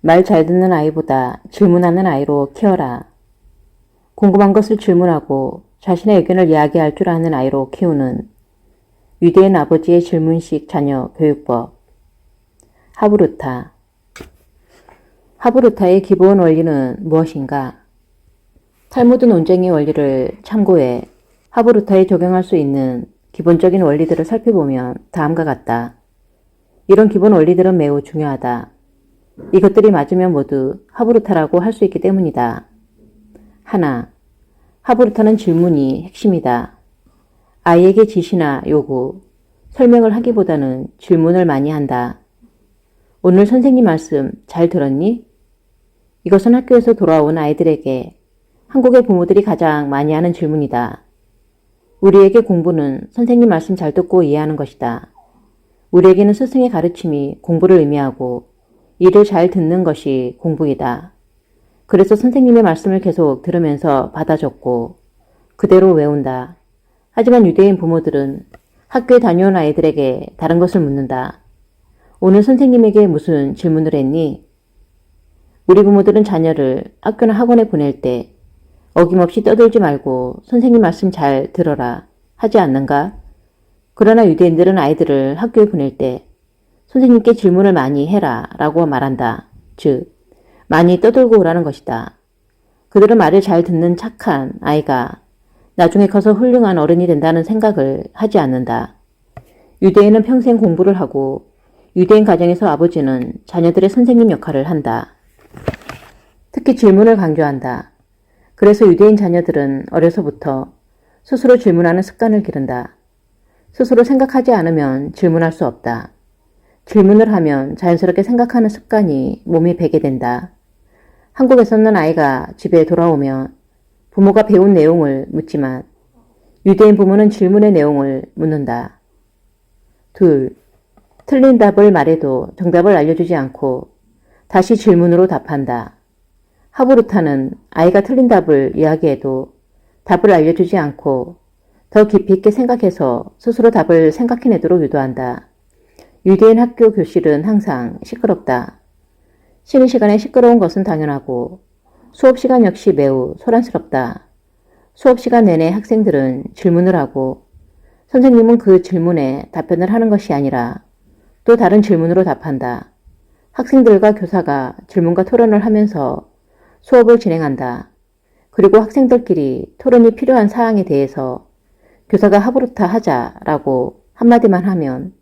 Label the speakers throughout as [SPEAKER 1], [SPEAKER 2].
[SPEAKER 1] 말 잘 듣는 아이보다 질문하는 아이로 키워라. 궁금한 것을 질문하고 자신의 의견을 이야기할 줄 아는 아이로 키우는 위대한 아버지의 질문식 자녀 교육법. 하브루타. 하브루타의 기본 원리는 무엇인가? 탈무드 논쟁의 원리를 참고해 하브루타에 적용할 수 있는 기본적인 원리들을 살펴보면 다음과 같다. 이런 기본 원리들은 매우 중요하다. 이것들이 맞으면 모두 하브루타라고 할 수 있기 때문이다. 하나, 하브루타는 질문이 핵심이다. 아이에게 지시나 요구, 설명을 하기보다는 질문을 많이 한다. 오늘 선생님 말씀 잘 들었니? 이것은 학교에서 돌아온 아이들에게 한국의 부모들이 가장 많이 하는 질문이다. 우리에게 공부는 선생님 말씀 잘 듣고 이해하는 것이다. 우리에게는 스승의 가르침이 공부를 의미하고 이를 잘 듣는 것이 공부이다. 그래서 선생님의 말씀을 계속 들으면서 받아 적고 그대로 외운다. 하지만 유대인 부모들은 학교에 다녀온 아이들에게 다른 것을 묻는다. 오늘 선생님에게 무슨 질문을 했니? 우리 부모들은 자녀를 학교나 학원에 보낼 때 어김없이 떠들지 말고 선생님 말씀 잘 들어라 하지 않는가? 그러나 유대인들은 아이들을 학교에 보낼 때 선생님께 질문을 많이 해라 라고 말한다. 즉, 많이 떠들고 오라는 것이다. 그들은 말을 잘 듣는 착한 아이가 나중에 커서 훌륭한 어른이 된다는 생각을 하지 않는다. 유대인은 평생 공부를 하고 유대인 가정에서 아버지는 자녀들의 선생님 역할을 한다. 특히 질문을 강조한다. 그래서 유대인 자녀들은 어려서부터 스스로 질문하는 습관을 기른다. 스스로 생각하지 않으면 질문할 수 없다. 질문을 하면 자연스럽게 생각하는 습관이 몸이 배게 된다. 한국에서는 아이가 집에 돌아오면 부모가 배운 내용을 묻지만 유대인 부모는 질문의 내용을 묻는다. 둘, 틀린 답을 말해도 정답을 알려주지 않고 다시 질문으로 답한다. 하브루타는 아이가 틀린 답을 이야기해도 답을 알려주지 않고 더 깊이 있게 생각해서 스스로 답을 생각해내도록 유도한다. 유대인 학교 교실은 항상 시끄럽다. 쉬는 시간에 시끄러운 것은 당연하고 수업 시간 역시 매우 소란스럽다. 수업 시간 내내 학생들은 질문을 하고 선생님은 그 질문에 답변을 하는 것이 아니라 또 다른 질문으로 답한다. 학생들과 교사가 질문과 토론을 하면서 수업을 진행한다. 그리고 학생들끼리 토론이 필요한 사항에 대해서 교사가 하브루타 하자라고 한마디만 하면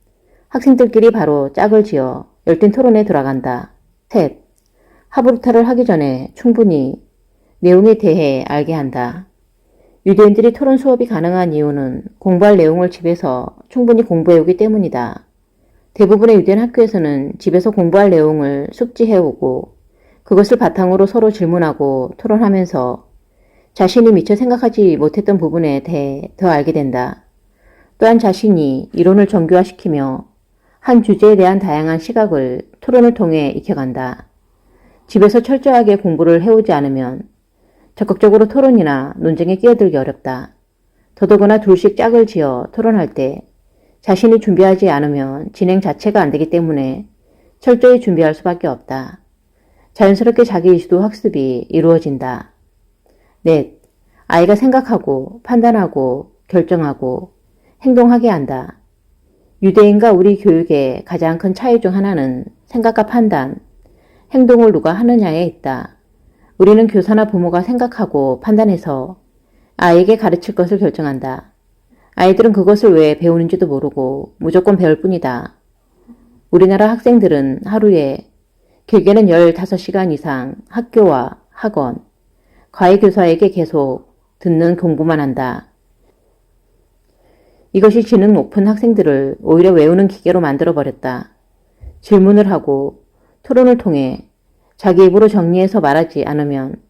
[SPEAKER 1] 학생들끼리 바로 짝을 지어 열띤 토론에 들어간다. 셋, 하브루타를 하기 전에 충분히 내용에 대해 알게 한다. 유대인들이 토론 수업이 가능한 이유는 공부할 내용을 집에서 충분히 공부해오기 때문이다. 대부분의 유대인 학교에서는 집에서 공부할 내용을 숙지해오고 그것을 바탕으로 서로 질문하고 토론하면서 자신이 미처 생각하지 못했던 부분에 대해 더 알게 된다. 또한 자신이 이론을 정교화시키며 한 주제에 대한 다양한 시각을 토론을 통해 익혀간다. 집에서 철저하게 공부를 해오지 않으면 적극적으로 토론이나 논쟁에 끼어들기 어렵다. 더더구나 둘씩 짝을 지어 토론할 때 자신이 준비하지 않으면 진행 자체가 안 되기 때문에 철저히 준비할 수밖에 없다. 자연스럽게 자기 이슈도 학습이 이루어진다. 넷, 아이가 생각하고 판단하고 결정하고 행동하게 한다. 유대인과 우리 교육의 가장 큰 차이 중 하나는 생각과 판단, 행동을 누가 하느냐에 있다. 우리는 교사나 부모가 생각하고 판단해서 아이에게 가르칠 것을 결정한다. 아이들은 그것을 왜 배우는지도 모르고 무조건 배울 뿐이다. 우리나라 학생들은 하루에 길게는 15시간 이상 학교와 학원, 과외교사에게 계속 듣는 공부만 한다. 이것이 지능 높은 학생들을 오히려 외우는 기계로 만들어버렸다. 질문을 하고 토론을 통해 자기 입으로 정리해서 말하지 않으면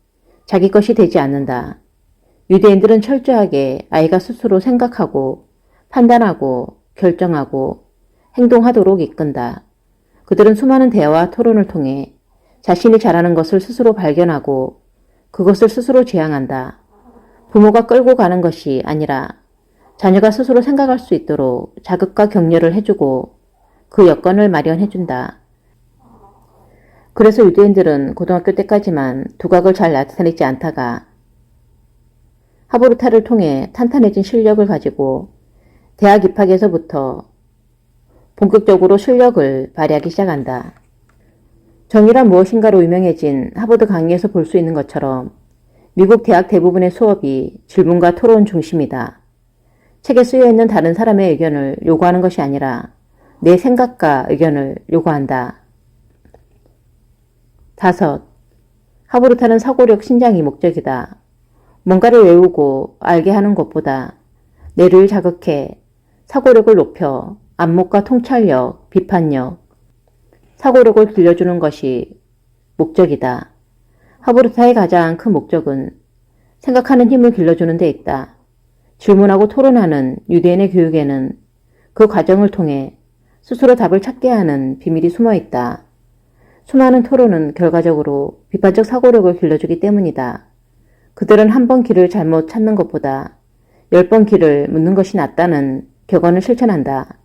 [SPEAKER 1] 자기 것이 되지 않는다. 유대인들은 철저하게 아이가 스스로 생각하고 판단하고 결정하고 행동하도록 이끈다. 그들은 수많은 대화와 토론을 통해 자신이 잘하는 것을 스스로 발견하고 그것을 스스로 지향한다. 부모가 끌고 가는 것이 아니라 자녀가 스스로 생각할 수 있도록 자극과 격려를 해주고 그 여건을 마련해준다. 그래서 유대인들은 고등학교 때까지만 두각을 잘 나타내지 않다가 하브루타를 통해 탄탄해진 실력을 가지고 대학 입학에서부터 본격적으로 실력을 발휘하기 시작한다. 정의란 무엇인가로 유명해진 하버드 강의에서 볼 수 있는 것처럼 미국 대학 대부분의 수업이 질문과 토론 중심이다. 책에 쓰여있는 다른 사람의 의견을 요구하는 것이 아니라 내 생각과 의견을 요구한다. 5. 하브루타는 사고력 신장이 목적이다. 뭔가를 외우고 알게 하는 것보다 뇌를 자극해 사고력을 높여 안목과 통찰력, 비판력, 사고력을 길러주는 것이 목적이다. 하브루타의 가장 큰 목적은 생각하는 힘을 길러주는 데 있다. 질문하고 토론하는 유대인의 교육에는 그 과정을 통해 스스로 답을 찾게 하는 비밀이 숨어 있다. 수많은 토론은 결과적으로 비판적 사고력을 길러주기 때문이다. 그들은 한 번 길을 잘못 찾는 것보다 10번 길을 묻는 것이 낫다는 격언을 실천한다.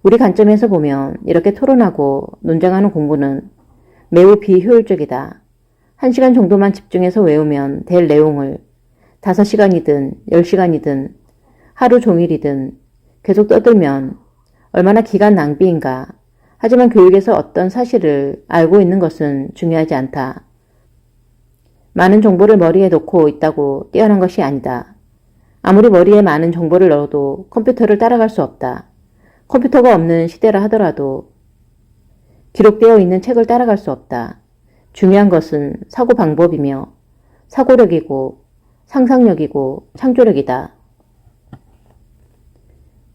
[SPEAKER 1] 우리 관점에서 보면 이렇게 토론하고 논쟁하는 공부는 매우 비효율적이다. 1시간 정도만 집중해서 외우면 될 내용을 5시간이든 10시간이든 하루 종일이든 계속 떠들면 얼마나 기간 낭비인가. 하지만 교육에서 어떤 사실을 알고 있는 것은 중요하지 않다. 많은 정보를 머리에 넣고 있다고 뛰어난 것이 아니다. 아무리 머리에 많은 정보를 넣어도 컴퓨터를 따라갈 수 없다. 컴퓨터가 없는 시대라 하더라도 기록되어 있는 책을 따라갈 수 없다. 중요한 것은 사고 방법이며 사고력이고 상상력이고 창조력이다.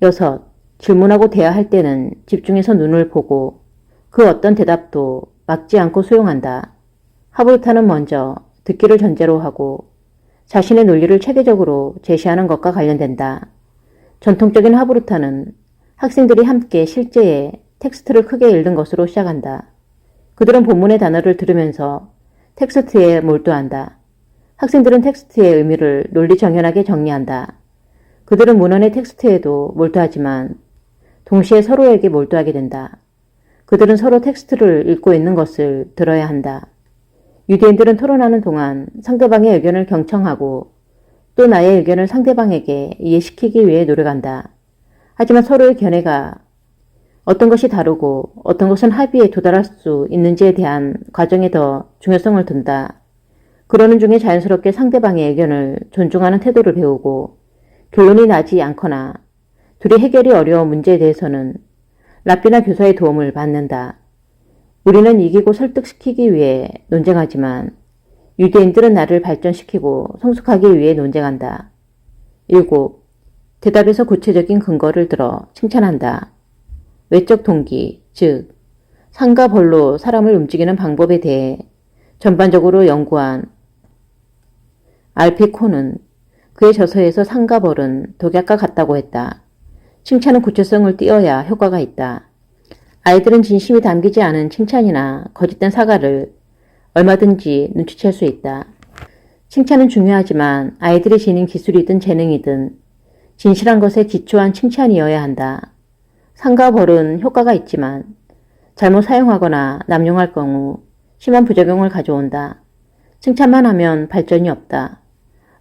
[SPEAKER 1] 6. 질문하고 대화할 때는 집중해서 눈을 보고 그 어떤 대답도 막지 않고 수용한다. 하브루타는 먼저 듣기를 전제로 하고 자신의 논리를 체계적으로 제시하는 것과 관련된다. 전통적인 하브루타는 학생들이 함께 실제의 텍스트를 크게 읽는 것으로 시작한다. 그들은 본문의 단어를 들으면서 텍스트에 몰두한다. 학생들은 텍스트의 의미를 논리정연하게 정리한다. 그들은 문헌의 텍스트에도 몰두하지만 동시에 서로에게 몰두하게 된다. 그들은 서로 텍스트를 읽고 있는 것을 들어야 한다. 유대인들은 토론하는 동안 상대방의 의견을 경청하고 또 나의 의견을 상대방에게 이해시키기 위해 노력한다. 하지만 서로의 견해가 어떤 것이 다르고 어떤 것은 합의에 도달할 수 있는지에 대한 과정에 더 중요성을 둔다. 그러는 중에 자연스럽게 상대방의 의견을 존중하는 태도를 배우고 결론이 나지 않거나 둘이 해결이 어려운 문제에 대해서는 랍비나 교사의 도움을 받는다. 우리는 이기고 설득시키기 위해 논쟁하지만 유대인들은 나를 발전시키고 성숙하기 위해 논쟁한다. 7. 대답에서 구체적인 근거를 들어 칭찬한다. 외적 동기, 즉 상과 벌로 사람을 움직이는 방법에 대해 전반적으로 연구한 알피 콘은 그의 저서에서 상과 벌은 독약과 같다고 했다. 칭찬은 구체성을 띄어야 효과가 있다. 아이들은 진심이 담기지 않은 칭찬이나 거짓된 사과를 얼마든지 눈치챌 수 있다. 칭찬은 중요하지만 아이들이 지닌 기술이든 재능이든 진실한 것에 기초한 칭찬이어야 한다. 상과 벌은 효과가 있지만 잘못 사용하거나 남용할 경우 심한 부작용을 가져온다. 칭찬만 하면 발전이 없다.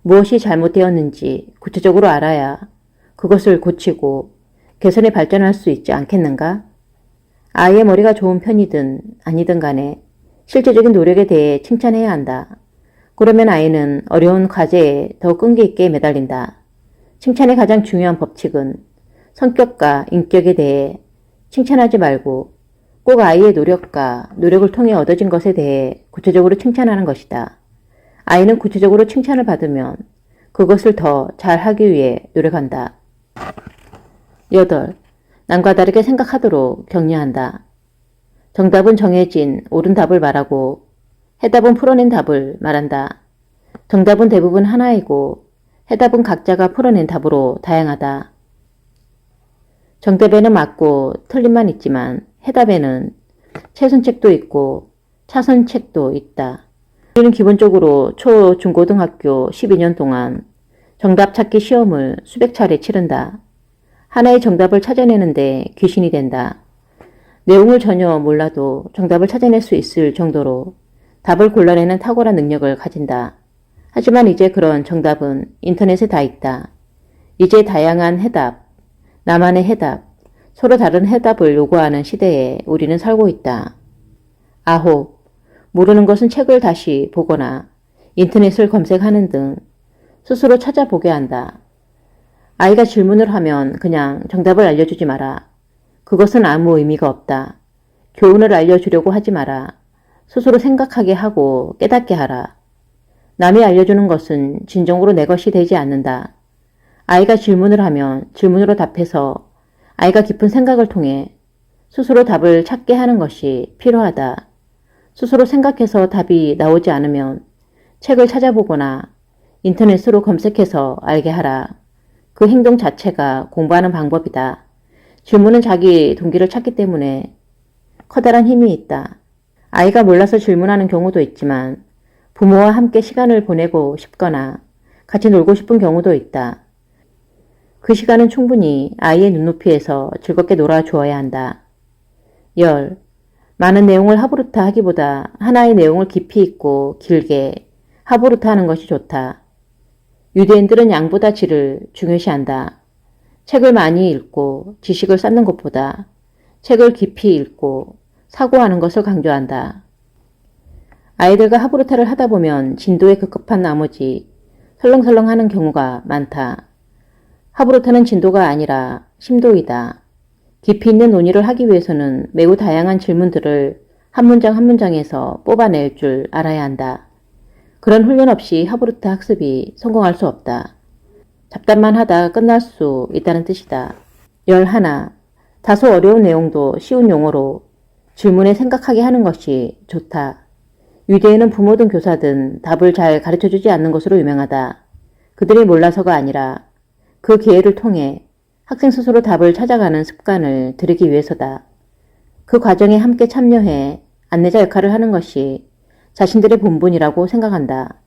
[SPEAKER 1] 무엇이 잘못되었는지 구체적으로 알아야 그것을 고치고 개선에 발전할 수 있지 않겠는가? 아이의 머리가 좋은 편이든 아니든 간에 실제적인 노력에 대해 칭찬해야 한다. 그러면 아이는 어려운 과제에 더 끈기 있게 매달린다. 칭찬의 가장 중요한 법칙은 성격과 인격에 대해 칭찬하지 말고 꼭 아이의 노력과 노력을 통해 얻어진 것에 대해 구체적으로 칭찬하는 것이다. 아이는 구체적으로 칭찬을 받으면 그것을 더 잘하기 위해 노력한다. 8. 남과 다르게 생각하도록 격려한다. 정답은 정해진 옳은 답을 말하고 해답은 풀어낸 답을 말한다. 정답은 대부분 하나이고 해답은 각자가 풀어낸 답으로 다양하다. 정답에는 맞고 틀림만 있지만 해답에는 최선책도 있고 차선책도 있다. 우리는 기본적으로 초, 중, 고등학교 12년 동안 정답 찾기 시험을 수백 차례 치른다. 하나의 정답을 찾아내는데 귀신이 된다. 내용을 전혀 몰라도 정답을 찾아낼 수 있을 정도로 답을 골라내는 탁월한 능력을 가진다. 하지만 이제 그런 정답은 인터넷에 다 있다. 이제 다양한 해답, 나만의 해답, 서로 다른 해답을 요구하는 시대에 우리는 살고 있다. 아홉, 모르는 것은 책을 다시 보거나 인터넷을 검색하는 등 스스로 찾아보게 한다. 아이가 질문을 하면 그냥 정답을 알려주지 마라. 그것은 아무 의미가 없다. 교훈을 알려주려고 하지 마라. 스스로 생각하게 하고 깨닫게 하라. 남이 알려주는 것은 진정으로 내 것이 되지 않는다. 아이가 질문을 하면 질문으로 답해서 아이가 깊은 생각을 통해 스스로 답을 찾게 하는 것이 필요하다. 스스로 생각해서 답이 나오지 않으면 책을 찾아보거나 인터넷으로 검색해서 알게 하라. 그 행동 자체가 공부하는 방법이다. 질문은 자기 동기를 찾기 때문에 커다란 힘이 있다. 아이가 몰라서 질문하는 경우도 있지만 부모와 함께 시간을 보내고 싶거나 같이 놀고 싶은 경우도 있다. 그 시간은 충분히 아이의 눈높이에서 즐겁게 놀아주어야 한다. 10. 많은 내용을 하부루타 하기보다 하나의 내용을 깊이 있고 길게 하부루타 하는 것이 좋다. 유대인들은 양보다 질을 중요시한다. 책을 많이 읽고 지식을 쌓는 것보다 책을 깊이 읽고 사고하는 것을 강조한다. 아이들과 하부루타를 하다 보면 진도에 급급한 나머지 설렁설렁 하는 경우가 많다. 하부루타는 진도가 아니라 심도이다. 깊이 있는 논의를 하기 위해서는 매우 다양한 질문들을 한 문장 한 문장에서 뽑아낼 줄 알아야 한다. 그런 훈련 없이 하부루타 학습이 성공할 수 없다. 잡담만 하다 끝날 수 있다는 뜻이다. 11. 다소 어려운 내용도 쉬운 용어로 질문에 생각하게 하는 것이 좋다. 유대인은 부모든 교사든 답을 잘 가르쳐주지 않는 것으로 유명하다. 그들이 몰라서가 아니라 그 기회를 통해 학생 스스로 답을 찾아가는 습관을 들이기 위해서다. 그 과정에 함께 참여해 안내자 역할을 하는 것이 자신들의 본분이라고 생각한다.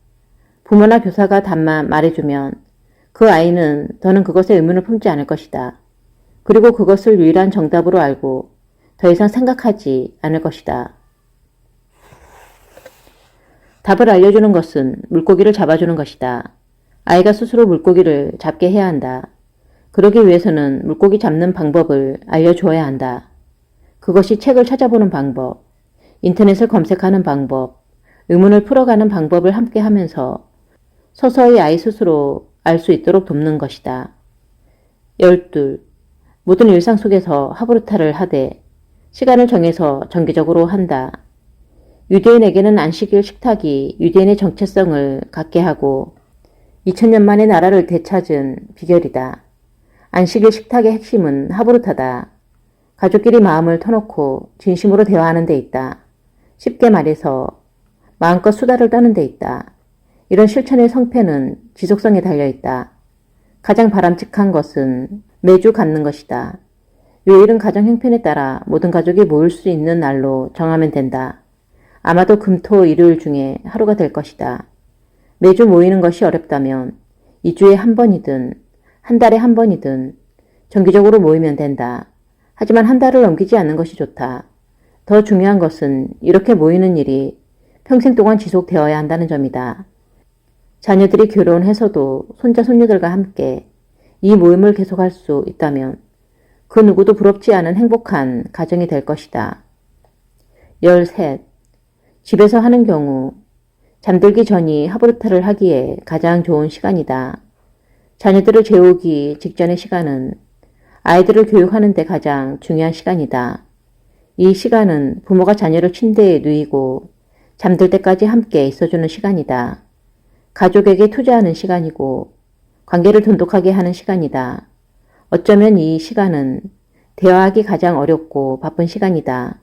[SPEAKER 1] 부모나 교사가 답만 말해주면 그 아이는 더는 그것에 의문을 품지 않을 것이다. 그리고 그것을 유일한 정답으로 알고 더 이상 생각하지 않을 것이다. 답을 알려주는 것은 물고기를 잡아주는 것이다. 아이가 스스로 물고기를 잡게 해야 한다. 그러기 위해서는 물고기 잡는 방법을 알려주어야 한다. 그것이 책을 찾아보는 방법, 인터넷을 검색하는 방법, 의문을 풀어가는 방법을 함께 하면서 서서히 아이 스스로 알 수 있도록 돕는 것이다. 12. 모든 일상 속에서 하부루타를 하되 시간을 정해서 정기적으로 한다. 유대인에게는 안식일 식탁이 유대인의 정체성을 갖게 하고 2000년 만에 나라를 되찾은 비결이다. 안식일 식탁의 핵심은 하부루타다. 가족끼리 마음을 터놓고 진심으로 대화하는 데 있다. 쉽게 말해서 마음껏 수다를 떠는 데 있다. 이런 실천의 성패는 지속성에 달려있다. 가장 바람직한 것은 매주 갖는 것이다. 요일은 가정 형편에 따라 모든 가족이 모일 수 있는 날로 정하면 된다. 아마도 금, 토, 일요일 중에 하루가 될 것이다. 매주 모이는 것이 어렵다면 2주에 한 번이든 한 달에 한 번이든 정기적으로 모이면 된다. 하지만 한 달을 넘기지 않는 것이 좋다. 더 중요한 것은 이렇게 모이는 일이 평생 동안 지속되어야 한다는 점이다. 자녀들이 결혼해서도 손자 손녀들과 함께 이 모임을 계속할 수 있다면 그 누구도 부럽지 않은 행복한 가정이 될 것이다. 13. 집에서 하는 경우 잠들기 전이 하부루타를 하기에 가장 좋은 시간이다. 자녀들을 재우기 직전의 시간은 아이들을 교육하는 데 가장 중요한 시간이다. 이 시간은 부모가 자녀를 침대에 누이고 잠들 때까지 함께 있어주는 시간이다. 가족에게 투자하는 시간이고 관계를 돈독하게 하는 시간이다. 어쩌면 이 시간은 대화하기 가장 어렵고 바쁜 시간이다.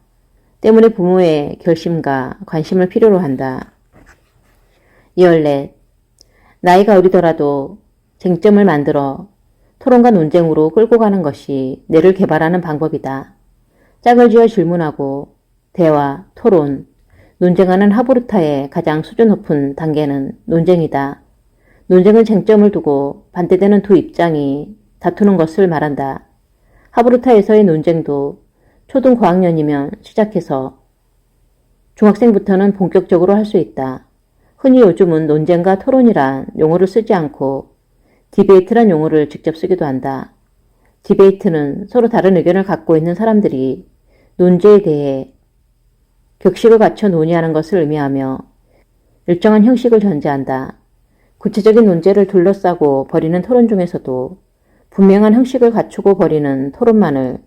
[SPEAKER 1] 때문에 부모의 결심과 관심을 필요로 한다. 14. 나이가 어리더라도 쟁점을 만들어 토론과 논쟁으로 끌고 가는 것이 뇌를 개발하는 방법이다. 짝을 지어 질문하고 대화, 토론, 논쟁하는 하부루타의 가장 수준 높은 단계는 논쟁이다. 논쟁은 쟁점을 두고 반대되는 두 입장이 다투는 것을 말한다. 하부루타에서의 논쟁도 초등 고학년이면 시작해서 중학생부터는 본격적으로 할 수 있다. 흔히 요즘은 논쟁과 토론이란 용어를 쓰지 않고 디베이트란 용어를 직접 쓰기도 한다. 디베이트는 서로 다른 의견을 갖고 있는 사람들이 논제에 대해 격식을 갖춰 논의하는 것을 의미하며 일정한 형식을 전제한다. 구체적인 논제를 둘러싸고 벌이는 토론 중에서도 분명한 형식을 갖추고 벌이는 토론만을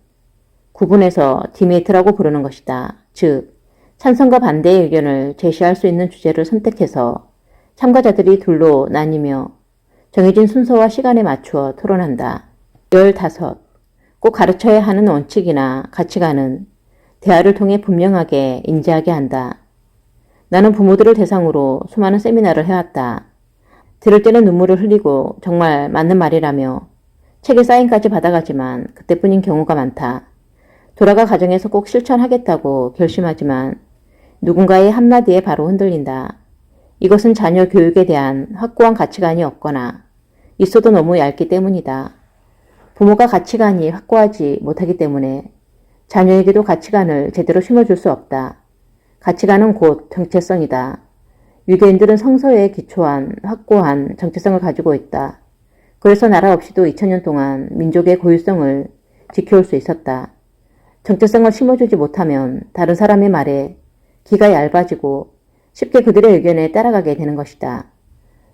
[SPEAKER 1] 구분해서 디베이트라고 부르는 것이다. 즉, 찬성과 반대의 의견을 제시할 수 있는 주제를 선택해서 참가자들이 둘로 나뉘며 정해진 순서와 시간에 맞추어 토론한다. 15. 꼭 가르쳐야 하는 원칙이나 가치관은 대화를 통해 분명하게 인지하게 한다. 나는 부모들을 대상으로 수많은 세미나를 해왔다. 들을 때는 눈물을 흘리고 정말 맞는 말이라며 책에 사인까지 받아가지만 그때뿐인 경우가 많다. 돌아가 가정에서 꼭 실천하겠다고 결심하지만 누군가의 한마디에 바로 흔들린다. 이것은 자녀 교육에 대한 확고한 가치관이 없거나 있어도 너무 얇기 때문이다. 부모가 가치관이 확고하지 못하기 때문에 자녀에게도 가치관을 제대로 심어줄 수 없다. 가치관은 곧 정체성이다. 유대인들은 성서에 기초한 확고한 정체성을 가지고 있다. 그래서 나라 없이도 2000년 동안 민족의 고유성을 지켜올 수 있었다. 정체성을 심어주지 못하면 다른 사람의 말에 귀가 얇아지고 쉽게 그들의 의견에 따라가게 되는 것이다.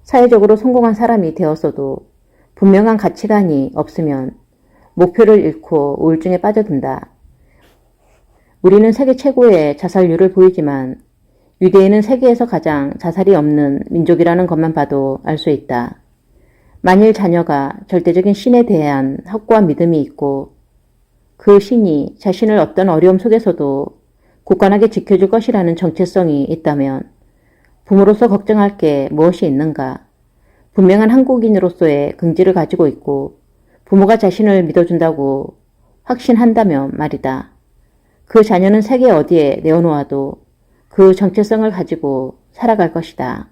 [SPEAKER 1] 사회적으로 성공한 사람이 되었어도 분명한 가치관이 없으면 목표를 잃고 우울증에 빠져든다. 우리는 세계 최고의 자살률을 보이지만 유대인은 세계에서 가장 자살이 없는 민족이라는 것만 봐도 알 수 있다. 만일 자녀가 절대적인 신에 대한 확고한 믿음이 있고 그 신이 자신을 어떤 어려움 속에서도 굳건하게 지켜줄 것이라는 정체성이 있다면 부모로서 걱정할 게 무엇이 있는가? 분명한 한국인으로서의 긍지를 가지고 있고 부모가 자신을 믿어준다고 확신한다면 말이다. 그 자녀는 세계 어디에 내어놓아도 그 정체성을 가지고 살아갈 것이다.